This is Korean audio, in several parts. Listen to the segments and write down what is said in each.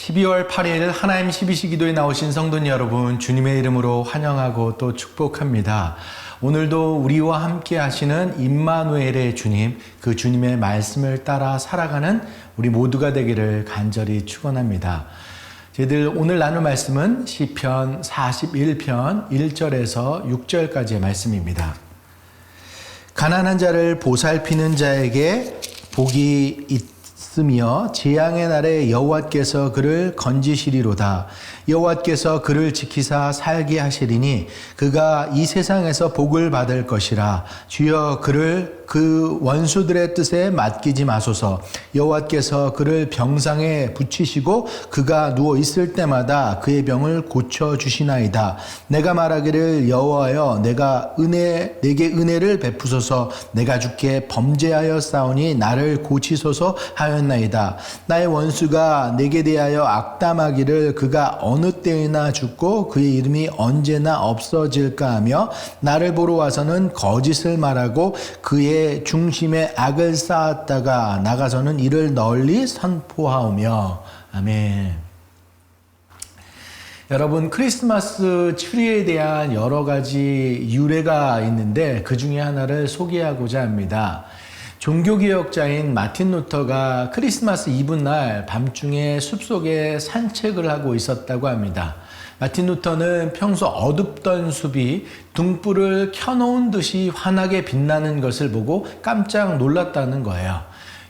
12월 8일 하나님 12시 기도에 나오신 성도님 여러분, 주님의 이름으로 환영하고 또 축복합니다. 오늘도 우리와 함께 하시는 임마누엘의 주님, 그 주님의 말씀을 따라 살아가는 우리 모두가 되기를 간절히 축원합니다. 저희들 오늘 나눌 말씀은 시편 41편 1절에서 6절까지의 말씀입니다. 가난한 자를 보살피는 자에게 복이 있으며 재앙의 날에 여호와께서 그를 건지시리로다. 여호와께서 그를 지키사 살게 하시리니 그가 이 세상에서 복을 받을 것이라. 주여 그를 그 원수들의 뜻에 맡기지 마소서. 여호와께서 그를 병상에 붙이시고 그가 누워 있을 때마다 그의 병을 고쳐 주시나이다. 내가 말하기를 여호와여 내게 은혜를 베푸소서. 내가 주께 범죄하여 싸우니 나를 고치소서 하였나이다. 나의 원수가 내게 대하여 악담하기를 그가 어느 때에나 죽고 그의 이름이 언제나 없어질까 하며 나를 보러 와서는 거짓을 말하고 그의 중심에 악을 쌓았다가 나가서는 이를 널리 선포하오며. 아멘. 여러분, 크리스마스 트리에 대한 여러 가지 유래가 있는데 그 중에 하나를 소개하고자 합니다. 종교개혁자인 마틴 루터가 크리스마스 이브날 밤중에 숲속에 산책을 하고 있었다고 합니다. 마틴 루터는 평소 어둡던 숲이 등불을 켜놓은 듯이 환하게 빛나는 것을 보고 깜짝 놀랐다는 거예요.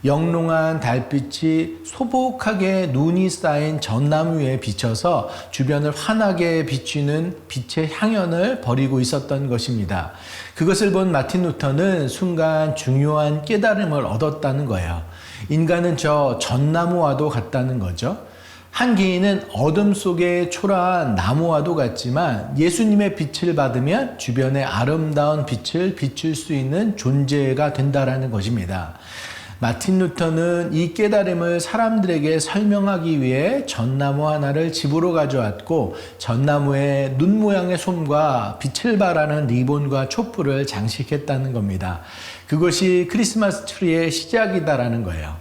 영롱한 달빛이 소복하게 눈이 쌓인 전나무 위에 비쳐서 주변을 환하게 비추는 빛의 향연을 벌이고 있었던 것입니다. 그것을 본 마틴 루터는 순간 중요한 깨달음을 얻었다는 거예요. 인간은 저 전나무와도 같다는 거죠. 한 개인은 어둠 속에 초라한 나무와도 같지만 예수님의 빛을 받으면 주변의 아름다운 빛을 비출 수 있는 존재가 된다는 것입니다. 마틴 루터는 이 깨달음을 사람들에게 설명하기 위해 전나무 하나를 집으로 가져왔고 전나무에 눈 모양의 솜과 빛을 발하는 리본과 촛불을 장식했다는 겁니다. 그것이 크리스마스 트리의 시작이다라는 거예요.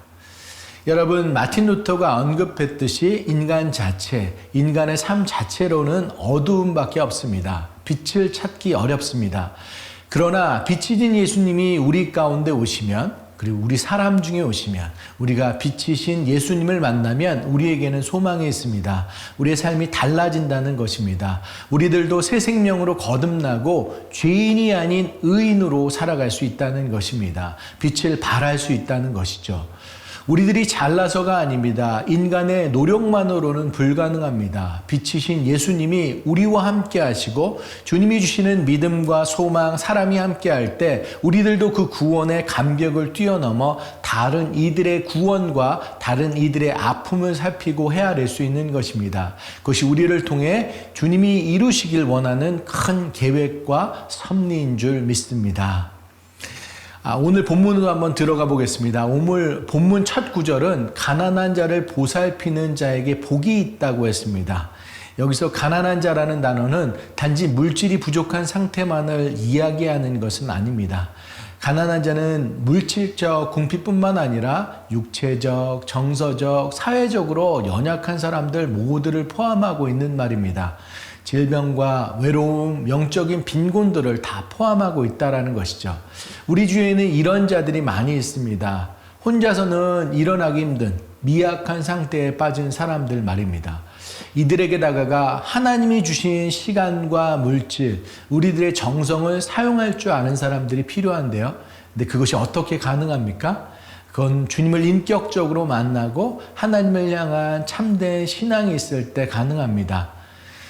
여러분, 마틴 루터가 언급했듯이 인간 자체, 인간의 삶 자체로는 어두움밖에 없습니다. 빛을 찾기 어렵습니다. 그러나 빛이 진 예수님이 우리 가운데 오시면, 그리고 우리 사람 중에 오시면, 우리가 빛이신 예수님을 만나면 우리에게는 소망이 있습니다. 우리의 삶이 달라진다는 것입니다. 우리들도 새 생명으로 거듭나고 죄인이 아닌 의인으로 살아갈 수 있다는 것입니다. 빛을 발할 수 있다는 것이죠. 우리들이 잘나서가 아닙니다. 인간의 노력만으로는 불가능합니다. 빛이신 예수님이 우리와 함께 하시고 주님이 주시는 믿음과 소망, 사람이 함께 할 때 우리들도 그 구원의 간격을 뛰어넘어 다른 이들의 구원과 다른 이들의 아픔을 살피고 헤아릴 수 있는 것입니다. 그것이 우리를 통해 주님이 이루시길 원하는 큰 계획과 섭리인 줄 믿습니다. 오늘 본문으로 한번 들어가 보겠습니다. 오늘 본문 첫 구절은 가난한 자를 보살피는 자에게 복이 있다고 했습니다. 여기서 가난한 자라는 단어는 단지 물질이 부족한 상태만을 이야기하는 것은 아닙니다. 가난한 자는 물질적 궁핍뿐만 아니라 육체적, 정서적, 사회적으로 연약한 사람들 모두를 포함하고 있는 말입니다. 질병과 외로움, 영적인 빈곤들을 다 포함하고 있다는 것이죠. 우리 주위에는 이런 자들이 많이 있습니다. 혼자서는 일어나기 힘든 미약한 상태에 빠진 사람들 말입니다. 이들에게 다가가 하나님이 주신 시간과 물질, 우리들의 정성을 사용할 줄 아는 사람들이 필요한데요. 근데 그것이 어떻게 가능합니까? 그건 주님을 인격적으로 만나고 하나님을 향한 참된 신앙이 있을 때 가능합니다.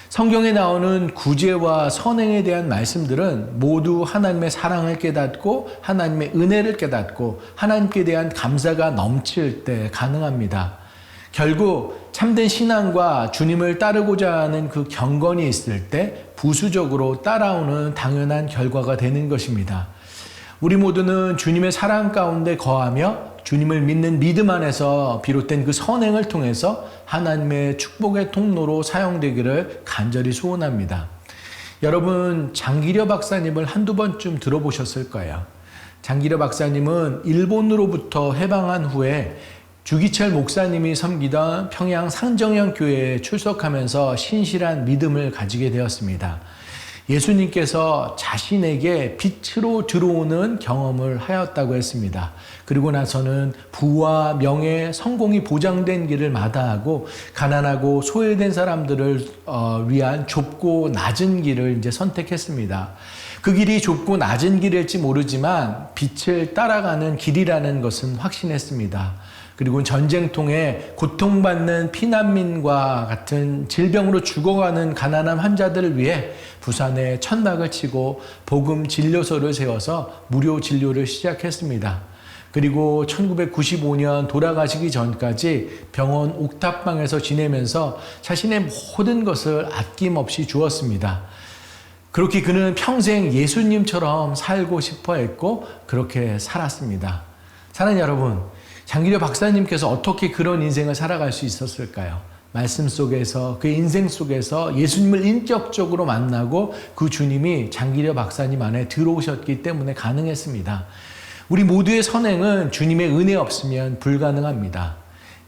성경에 나오는 구제와 선행에 대한 말씀들은 모두 하나님의 사랑을 깨닫고 하나님의 은혜를 깨닫고 하나님께 대한 감사가 넘칠 때 가능합니다. 결국 참된 신앙과 주님을 따르고자 하는 그 경건이 있을 때 부수적으로 따라오는 당연한 결과가 되는 것입니다. 우리 모두는 주님의 사랑 가운데 거하며 주님을 믿는 믿음 안에서 비롯된 그 선행을 통해서 하나님의 축복의 통로로 사용되기를 간절히 소원합니다. 여러분, 장기려 박사님을 한두 번쯤 들어보셨을 거예요. 장기려 박사님은 일본으로부터 해방한 후에 주기철 목사님이 섬기던 평양 상정형 교회에 출석하면서 신실한 믿음을 가지게 되었습니다. 예수님께서 자신에게 빛으로 들어오는 경험을 하였다고 했습니다. 그리고 나서는 부와 명예, 성공이 보장된 길을 마다하고 가난하고 소외된 사람들을 위한 좁고 낮은 길을 이제 선택했습니다. 그 길이 좁고 낮은 길일지 모르지만 빛을 따라가는 길이라는 것은 확신했습니다. 그리고 전쟁통에 고통받는 피난민과 같은 질병으로 죽어가는 가난한 환자들을 위해 부산에 천막을 치고 복음 진료소를 세워서 무료 진료를 시작했습니다. 그리고 1995년 돌아가시기 전까지 병원 옥탑방에서 지내면서 자신의 모든 것을 아낌없이 주었습니다. 그렇게 그는 평생 예수님처럼 살고 싶어 했고 그렇게 살았습니다. 사랑하는 여러분, 장기려 박사님께서 어떻게 그런 인생을 살아갈 수 있었을까요? 말씀 속에서, 그의 인생 속에서 예수님을 인격적으로 만나고 그 주님이 장기려 박사님 안에 들어오셨기 때문에 가능했습니다. 우리 모두의 선행은 주님의 은혜 없으면 불가능합니다.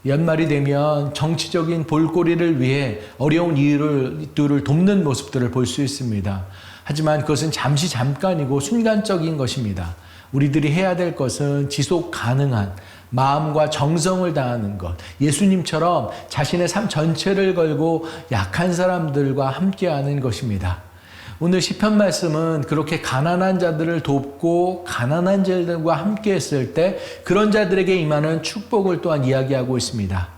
연말이 되면 정치적인 볼거리를 위해 어려운 이들을 돕는 모습들을 볼 수 있습니다. 하지만 그것은 잠깐이고 순간적인 것입니다. 우리들이 해야 될 것은 지속 가능한 마음과 정성을 다하는 것, 예수님처럼 자신의 삶 전체를 걸고 약한 사람들과 함께하는 것입니다. 오늘 시편 말씀은 그렇게 가난한 자들을 돕고 가난한 자들과 함께 했을 때 그런 자들에게 임하는 축복을 또한 이야기하고 있습니다.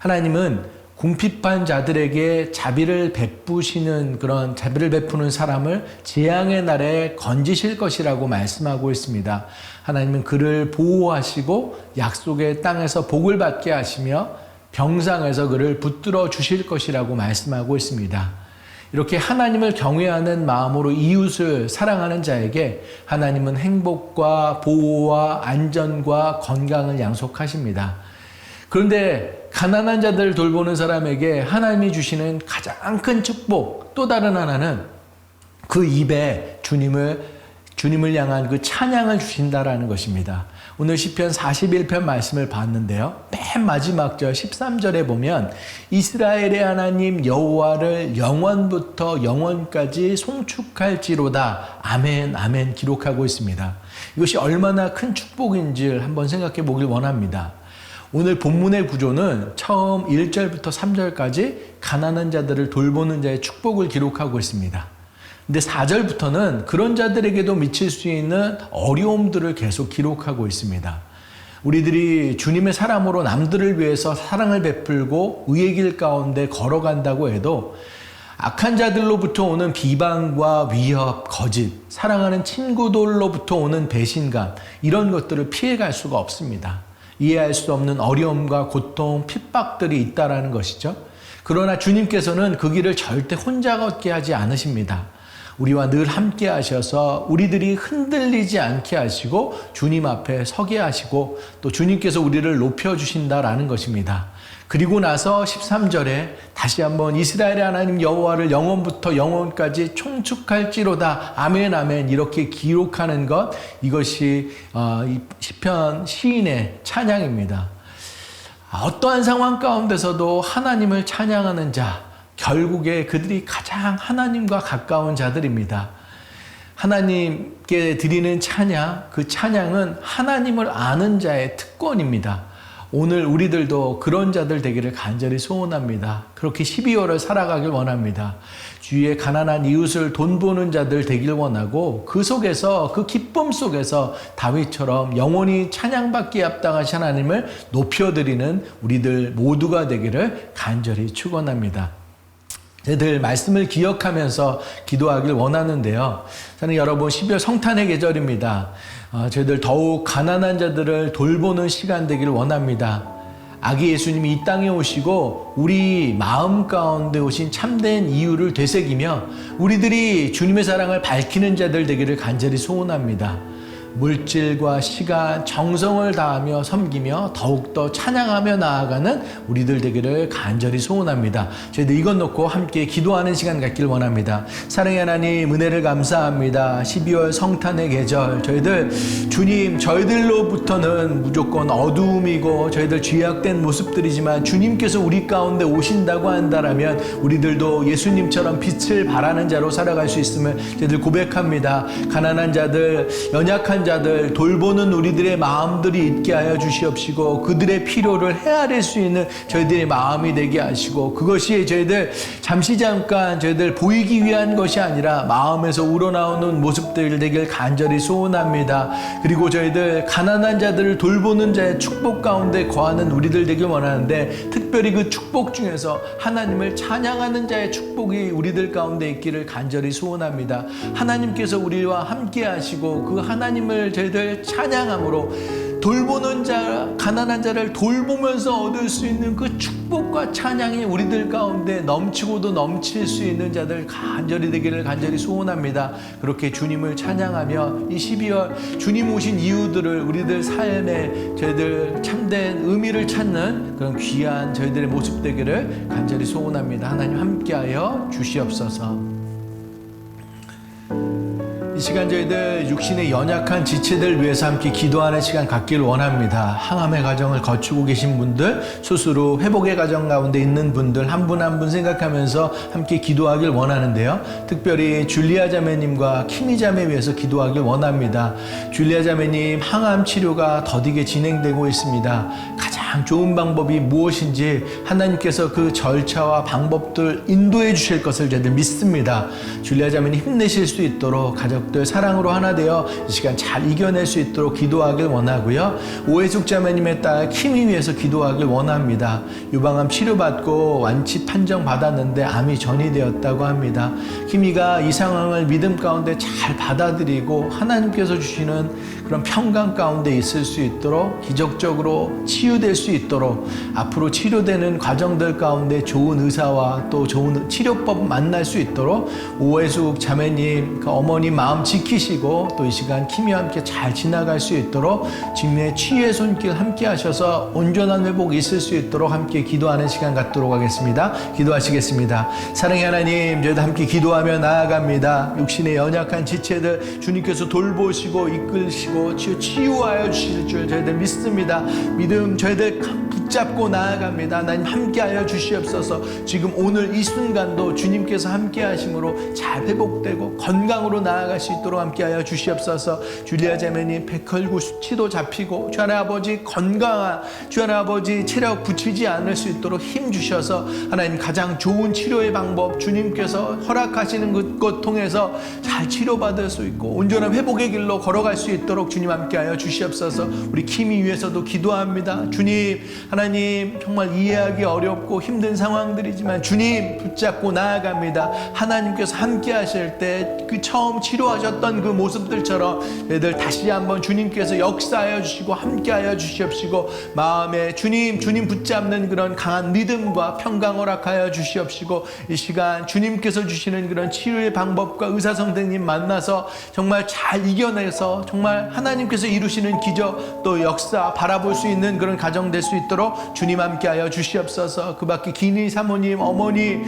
하나님은 궁핍한 자들에게 자비를 베푸는 사람을 재앙의 날에 건지실 것이라고 말씀하고 있습니다. 하나님은 그를 보호하시고 약속의 땅에서 복을 받게 하시며 병상에서 그를 붙들어 주실 것이라고 말씀하고 있습니다. 이렇게 하나님을 경외하는 마음으로 이웃을 사랑하는 자에게 하나님은 행복과 보호와 안전과 건강을 양속하십니다. 그런데 가난한 자들을 돌보는 사람에게 하나님이 주시는 가장 큰 축복, 또 다른 하나는 그 입에 주님을 향한 그 찬양을 주신다라는 것입니다. 오늘 시편 41편 말씀을 봤는데요. 맨 마지막 절 13절에 보면 이스라엘의 하나님 여호와를 영원부터 영원까지 송축할지로다. 아멘 아멘 기록하고 있습니다. 이것이 얼마나 큰 축복인지를 한번 생각해 보길 원합니다. 오늘 본문의 구조는 처음 1절부터 3절까지 가난한 자들을 돌보는 자의 축복을 기록하고 있습니다. 근데 4절부터는 그런 자들에게도 미칠 수 있는 어려움들을 계속 기록하고 있습니다. 우리들이 주님의 사람으로 남들을 위해서 사랑을 베풀고 의의 길 가운데 걸어간다고 해도 악한 자들로부터 오는 비방과 위협, 거짓, 사랑하는 친구들로부터 오는 배신감, 이런 것들을 피해갈 수가 없습니다. 이해할 수 없는 어려움과 고통, 핍박들이 있다라는 것이죠. 그러나 주님께서는 그 길을 절대 혼자 걷게 하지 않으십니다. 우리와 늘 함께 하셔서 우리들이 흔들리지 않게 하시고 주님 앞에 서게 하시고 또 주님께서 우리를 높여주신다라는 것입니다. 그리고 나서 13절에 다시 한번 이스라엘의 하나님 여호와를 영원부터 영원까지 총축할지로다. 아멘 아멘 이렇게 기록하는 것, 이것이 시편 시인의 찬양입니다. 어떠한 상황 가운데서도 하나님을 찬양하는 자, 결국에 그들이 가장 하나님과 가까운 자들입니다. 하나님께 드리는 찬양, 그 찬양은 하나님을 아는 자의 특권입니다. 오늘 우리들도 그런 자들 되기를 간절히 소원합니다. 그렇게 12월을 살아가길 원합니다. 주위에 가난한 이웃을 돈보는 자들 되길 원하고 그 속에서, 그 기쁨 속에서 다윗처럼 영원히 찬양받기에 합당하신 하나님을 높여드리는 우리들 모두가 되기를 간절히 축원합니다. 늘 말씀을 기억하면서 기도하길 원하는데요. 저는 여러분 12월 성탄의 계절입니다. 저희들 더욱 가난한 자들을 돌보는 시간 되기를 원합니다. 아기 예수님이 이 땅에 오시고 우리 마음 가운데 오신 참된 이유를 되새기며 우리들이 주님의 사랑을 밝히는 자들 되기를 간절히 소원합니다. 물질과 시간, 정성을 다하며 섬기며 더욱더 찬양하며 나아가는 우리들 되기를 간절히 소원합니다. 저희들 이것 놓고 함께 기도하는 시간 갖길 원합니다. 사랑의 하나님, 은혜를 감사합니다. 12월 성탄의 계절, 저희들 주님, 저희들로부터는 무조건 어두움이고 저희들 죄악된 모습들이지만 주님께서 우리 가운데 오신다고 한다라면 우리들도 예수님처럼 빛을 발하는 자로 살아갈 수 있음을 저희들 고백합니다. 가난한 자들, 연약한 자들, 돌보는 우리들의 마음들이 있게 하여 주시옵시고 그들의 필요를 헤아릴 수 있는 저희들의 마음이 되게 하시고, 그것이 저희들 잠시 잠깐 저희들 보이기 위한 것이 아니라 마음에서 우러나오는 모습들 되길 간절히 소원합니다. 그리고 저희들 가난한 자들을 돌보는 자의 축복 가운데 거하는 우리들 되길 원하는데, 특별히 그 축복 중에서 하나님을 찬양하는 자의 축복이 우리들 가운데 있기를 간절히 소원합니다. 하나님께서 우리와 함께 하시고 그 하나님을 저희들 찬양함으로 돌보는 자, 가난한 자를 돌보면서 얻을 수 있는 그 축복과 찬양이 우리들 가운데 넘치고도 넘칠 수 있는 자들 간절히 되기를 간절히 소원합니다. 그렇게 주님을 찬양하며 이 12월 주님 오신 이유들을 우리들 삶에 저희들 참된 의미를 찾는 그런 귀한 저희들의 모습 되기를 간절히 소원합니다. 하나님 함께하여 주시옵소서. 이 시간 저희들 육신의 연약한 지체들 위해서 함께 기도하는 시간 갖기를 원합니다. 항암의 과정을 거치고 계신 분들, 스스로 회복의 과정 가운데 있는 분들 한 분 한 분 생각하면서 함께 기도하길 원하는데요. 특별히 줄리아 자매님과 키미 자매 위해서 기도하길 원합니다. 줄리아 자매님 항암 치료가 더디게 진행되고 있습니다. 가장 좋은 방법이 무엇인지 하나님께서 그 절차와 방법들 인도해 주실 것을 저희들 믿습니다. 줄리아 자매님 힘내실 수 있도록 가족들 사랑으로 하나 되어 이 시간 잘 이겨낼 수 있도록 기도하길 원하고요. 오해숙 자매님의 딸 키미 위해서 기도하길 원합니다. 유방암 치료받고 완치 판정 받았는데 암이 전이되었다고 합니다. 키미가 이 상황을 믿음 가운데 잘 받아들이고 하나님께서 주시는 그런 평강 가운데 있을 수 있도록, 기적적으로 치유될 수 있도록, 앞으로 치료되는 과정들 가운데 좋은 의사와 또 좋은 치료법 만날 수 있도록 오해숙 자매님, 그 어머님 마음 지키시고 또 이 시간 키미와 함께 잘 지나갈 수 있도록 주님의 치유의 손길 함께 하셔서 온전한 회복이 있을 수 있도록 함께 기도하는 시간 갖도록 하겠습니다. 기도하시겠습니다. 사랑의 하나님, 저희도 함께 기도하며 나아갑니다. 육신의 연약한 지체들 주님께서 돌보시고 이끌시고 치유하여 주실 줄 저희들 믿습니다. 믿음 저희들 붙잡고 나아갑니다. 하나님 함께하여 주시옵소서. 지금 오늘 이 순간도 주님께서 함께하심으로 잘 회복되고 건강으로 나아갈 수 있도록 함께하여 주시옵소서. 줄리아 자매님 백혈구 수치도 잡히고 주 하나님 아버지 건강한 주 하나님 아버지 체력 붙이지 않을 수 있도록 힘 주셔서 하나님 가장 좋은 치료의 방법 주님께서 허락하시는 것 통해서 잘 치료받을 수 있고 온전한 회복의 길로 걸어갈 수 있도록 주님 함께하여 주시옵소서. 우리 키미 위해서도 기도합니다. 주님, 하나님 정말 이해하기 어렵고 힘든 상황들이지만 주님 붙잡고 나아갑니다. 하나님께서 함께 하실 때 그 처음 치료하셨던 그 모습들처럼 애들 다시 한번 주님께서 역사하여 주시고 함께하여 주시옵시고 마음에 주님 붙잡는 그런 강한 믿음과 평강 허락하여 주시옵시고 이 시간 주님께서 주시는 그런 치료의 방법과 의사 선생님 만나서 정말 잘 이겨내서 정말 하나님께서 이루시는 기적 또 역사 바라볼 수 있는 그런 가정 될 수 있도록 주님 함께하여 주시옵소서. 그 밖에 기니 사모님, 어머니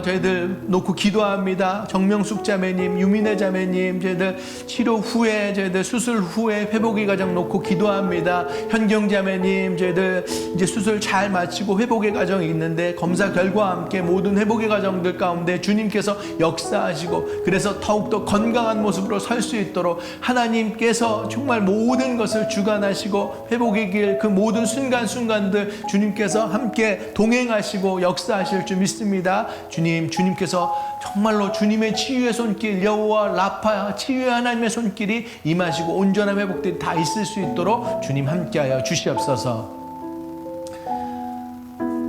저희들 놓고 기도합니다. 정명숙 자매님, 유민혜 자매님 저희들 치료 후에 저희들 수술 후에 회복의 과정 놓고 기도합니다. 현경 자매님 저희들 이제 수술 잘 마치고 회복의 과정이 있는데 검사 결과와 함께 모든 회복의 과정들 가운데 주님께서 역사하시고 그래서 더욱더 건강한 모습으로 설 수 있도록 하나님께서 정말 모든 것을 주관하시고 회복의 길 그 모든 순간순간들 주님께서 함께 동행하시고 역사하실 줄 믿습니다. 주님께서 정말로 주님의 치유의 손길 여호와 라파 치유의 하나님의 손길이 임하시고 온전한 회복들이 다 있을 수 있도록 주님 함께하여 주시옵소서.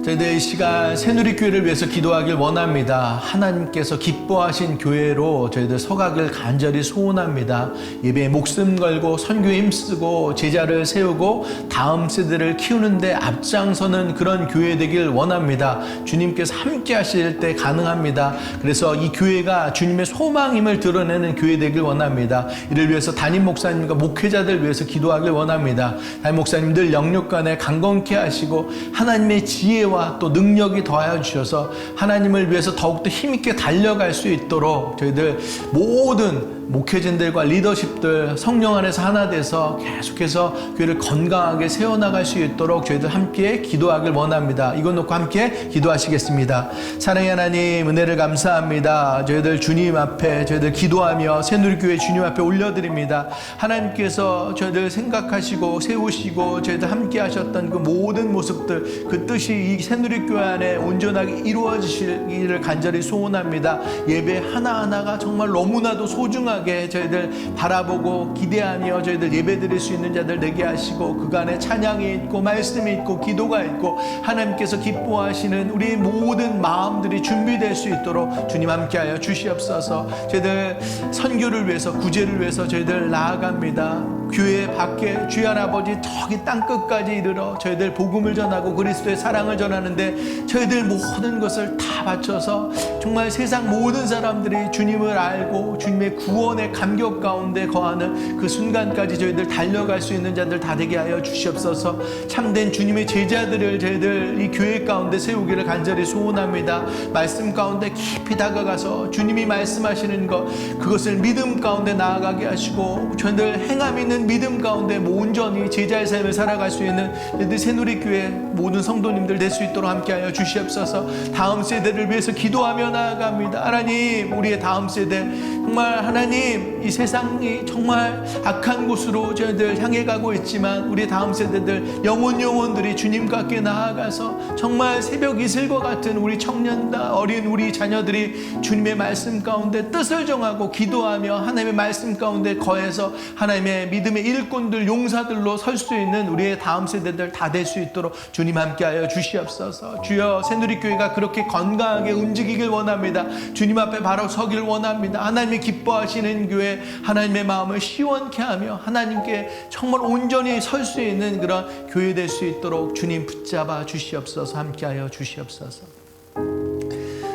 저희들 이 시간 새누리교회를 위해서 기도하길 원합니다. 하나님께서 기뻐하신 교회로 저희들 서가길 간절히 소원합니다. 예배에 목숨 걸고 선교에 힘쓰고 제자를 세우고 다음 세대를 키우는데 앞장서는 그런 교회 되길 원합니다. 주님께서 함께 하실 때 가능합니다. 그래서 이 교회가 주님의 소망임을 드러내는 교회 되길 원합니다. 이를 위해서 담임 목사님과 목회자들 위해서 기도하길 원합니다. 담임 목사님들 영육간에 강건케 하시고 하나님의 지혜와 또 능력이 더하여 주셔서 하나님을 위해서 더욱더 힘있게 달려갈 수 있도록 저희들 모든 목회진들과 리더십들 성령 안에서 하나 돼서 계속해서 교회를 건강하게 세워나갈 수 있도록 저희들 함께 기도하길 원합니다. 이것 놓고 함께 기도하시겠습니다. 사랑의 하나님, 은혜를 감사합니다. 저희들 주님 앞에 저희들 기도하며 새누리교회 주님 앞에 올려드립니다. 하나님께서 저희들 생각하시고 세우시고 저희들 함께 하셨던 그 모든 모습들, 그 뜻이 이 새누리교회 안에 온전하게 이루어지시기를 간절히 소원합니다. 예배 하나하나가 정말 너무나도 소중하게 저희들 바라보고 기대하며 저희들 예배드릴 수 있는 자들 되게 하시고 그간에 찬양이 있고 말씀이 있고 기도가 있고 하나님께서 기뻐하시는 우리 모든 마음들이 준비될 수 있도록 주님 함께하여 주시옵소서. 저희들 선교를 위해서 구제를 위해서 저희들 나아갑니다. 교회 밖에 주의 아버지 저기 땅끝까지 이르러 저희들 복음을 전하고 그리스도의 사랑을 전하는데 저희들 모든 것을 다 바쳐서 정말 세상 모든 사람들이 주님을 알고 주님의 구원의 감격 가운데 거하는 그 순간까지 저희들 달려갈 수 있는 자들 다 되게 하여 주시옵소서. 참된 주님의 제자들을 저희들 이 교회 가운데 세우기를 간절히 소원합니다. 말씀 가운데 깊이 다가가서 주님이 말씀하시는 것 그것을 믿음 가운데 나아가게 하시고 저희들 행함 있는 믿음 가운데 온전히 제자의 삶을 살아갈 수 있는 저희들 새누리교회 모든 성도님들 될 수 있도록 함께하여 주시옵소서. 다음 세대를 위해서 기도하며 나아갑니다. 하나님, 우리의 다음 세대 정말 하나님, 이 세상이 정말 악한 곳으로 저희들 향해 가고 있지만 우리 다음 세대들 영혼들이 주님과 함께 나아가서 정말 새벽 이슬과 같은 우리 청년다 어린 우리 자녀들이 주님의 말씀 가운데 뜻을 정하고 기도하며 하나님의 말씀 가운데 거해서 하나님의 믿음의 일꾼들 용사들로 설 수 있는 우리의 다음 세대들 다 될 수 있도록 주님 함께하여 주시옵소서. 주여, 새누리교회가 그렇게 건강하게 움직이길 원합니다. 주님 앞에 바로 서길 원합니다. 하나님이 기뻐하시는 교회, 하나님의 마음을 시원케 하며 하나님께 정말 온전히 설 수 있는 그런 교회 될 수 있도록 주님 붙잡아 주시옵소서. 함께하여 주시옵소서.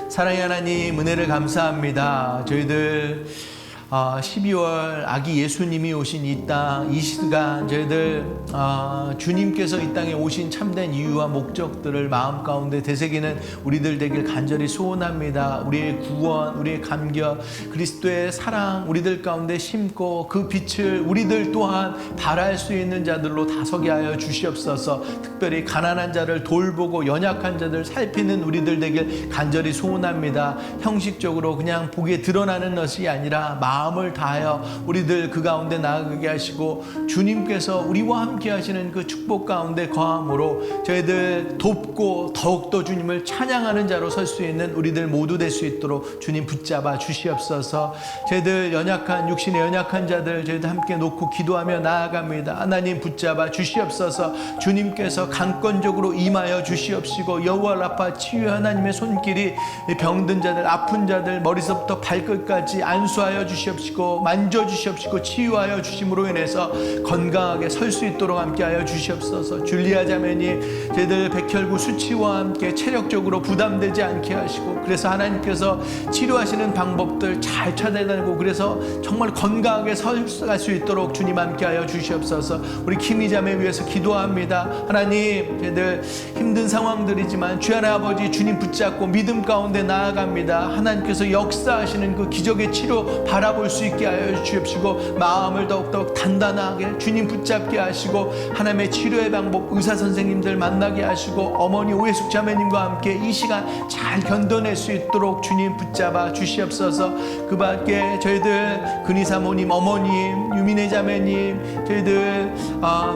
사랑의 하나님, 은혜를 감사합니다. 저희들 12월 아기 예수님이 오신 이 땅, 이 시간 저희들 주님께서 이 땅에 오신 참된 이유와 목적들을 마음 가운데 되새기는 우리들 되길 간절히 소원합니다. 우리의 구원, 우리의 감격, 그리스도의 사랑 우리들 가운데 심고 그 빛을 우리들 또한 발할 수 있는 자들로 다서게 하여 주시옵소서. 특별히 가난한 자를 돌보고 연약한 자들 살피는 우리들 되길 간절히 소원합니다. 형식적으로 그냥 보기에 드러나는 것이 아니라 마음을 다하여 우리들 그 가운데 나아가게 하시고 주님께서 우리와 함께 하시는 그 축복 가운데 거함으로 저희들 돕고 더욱더 주님을 찬양하는 자로 설 수 있는 우리들 모두 될 수 있도록 주님 붙잡아 주시옵소서. 저희들 연약한 육신의 연약한 자들 저희들 함께 놓고 기도하며 나아갑니다. 하나님 붙잡아 주시옵소서. 주님께서 강권적으로 임하여 주시옵시고 여호와 라파 치유 하나님의 손길이 병든 자들 아픈 자들 머리서부터 발끝까지 안수하여 주시옵시고 만져주시옵시고 치유하여 주심으로 인해서 건강하게 설 수 있도록 함께하여 주시옵소서. 줄리아 자매님 저희들 백혈구 수치와 함께 체력적으로 부담되지 않게 하시고 그래서 하나님께서 치료하시는 방법들 잘 찾아다니고 그래서 정말 건강하게 설 수 있도록 주님 함께하여 주시옵소서. 우리 키미 자매 위해서 기도합니다. 하나님 저희들 힘든 상황들이지만 주하나님 아버지 주님 붙잡고 믿음 가운데 나아갑니다. 하나님께서 역사하시는 그 기적의 치료 바라볼 수 있게 하여 주시옵시고 마음을 더욱더 단단하게 주님 붙잡게 하시고 하나님의 치료의 방법 의사 선생님들 만나게 하시고 어머니 오해숙 자매님과 함께 이 시간 잘 견뎌낼 수 있도록 주님 붙잡아 주시옵소서. 그 밖에 저희들 근희사모님 어머님 유민혜 자매님 저희들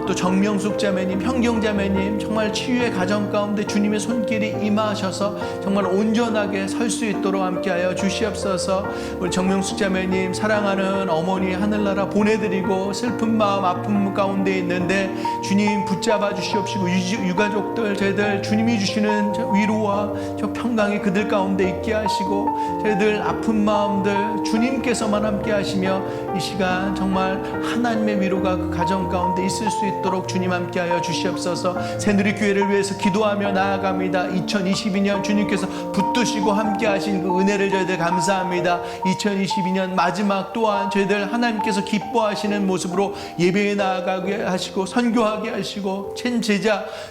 또 정명숙 자매님 현경 자매님 정말 치유의 가정 가운데 주님의 손길이 임하셔서 정말 온전하게 설 수 있도록 함께하여 주시옵소서. 우리 정명숙 자매님 주님 사랑하는 어머니 하늘나라 보내드리고 슬픈 마음 아픔 가운데 있는데 주님 붙잡아 주시옵시고 유가족들 저희들 주님이 주시는 저 위로와 저 평강이 그들 가운데 있게 하시고 저희들 아픈 마음들 주님께서만 함께 하시며 이 시간 정말 하나님의 위로가 그 가정 가운데 있을 수 있도록 주님 함께하여 주시옵소서. 새누리교회를 위해서 기도하며 나아갑니다. 2022년 주님께서 붙드시고 함께하신 그 은혜를 저희들 감사합니다. 2022년 마지막 또한 저희들 하나님께서 기뻐하시는 모습으로 예배에 나아가게 하시고 선교하게 하시고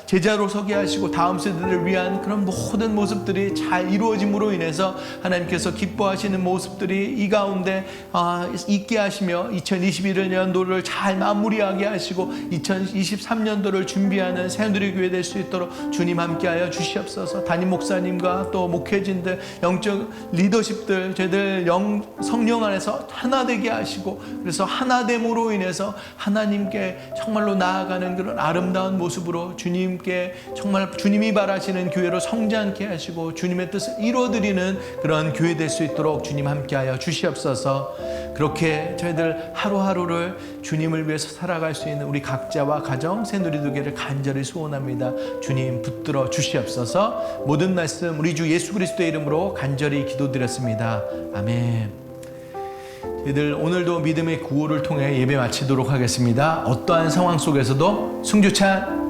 제자로 서게 하시고 다음 세대를 위한 그런 모든 모습들이 잘 이루어짐으로 인해서 하나님께서 기뻐하시는 모습들이 이 가운데 있게 하시며 2021년도를 잘 마무리하게 하시고 2023년도를 준비하는 새누리교회 될 수 있도록 주님 함께하여 주시옵소서. 담임 목사님과 또 목회진들 영적 리더십들 저희들 성령 안에서 하나 되게 하시고 그래서 하나됨으로 인해서 하나님께 정말로 나아가는 그런 아름다운 모습으로 주님께 정말 주님이 바라시는 교회로 성장케 하시고 주님의 뜻을 이루어드리는 그런 교회 될 수 있도록 주님 함께하여 주시옵소서. 그렇게 저희들 하루하루를 주님을 위해서 살아갈 수 있는 우리 각자와 가정 새누리교회를 간절히 소원합니다. 주님 붙들어 주시옵소서. 모든 말씀 우리 주 예수 그리스도의 이름으로 간절히 기도드렸습니다. 아멘. 저희들 오늘도 믿음의 구호를 통해 예배 마치도록 하겠습니다. 어떠한 상황 속에서도 승주찬